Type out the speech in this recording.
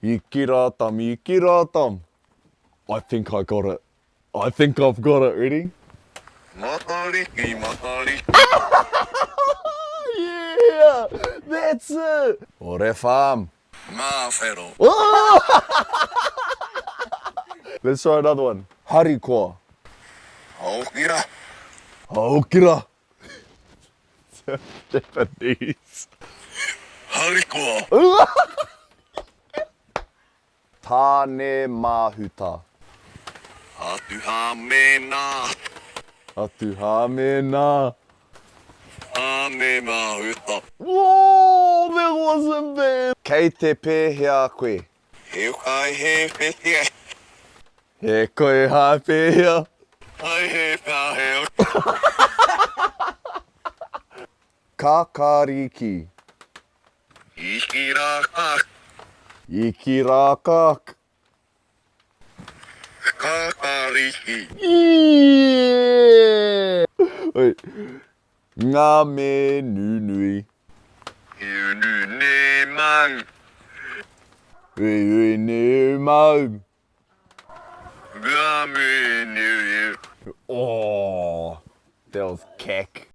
Ikiratam, ikiratam. I think I got it. I think I've got it. Ready? Yeah, that's it. Ore fam. Oh! Let's try another one. Harikoa. Haokira. Japanese. Tane mahuta. Atuhamena. Whoa, that wasn't bad. Kei te pēhea koe. He koe hai pēhea. Kakariki. Ikirakak. Yeah! Wait. Ngā me nunui. Ui ne mau. Oh, that was cack.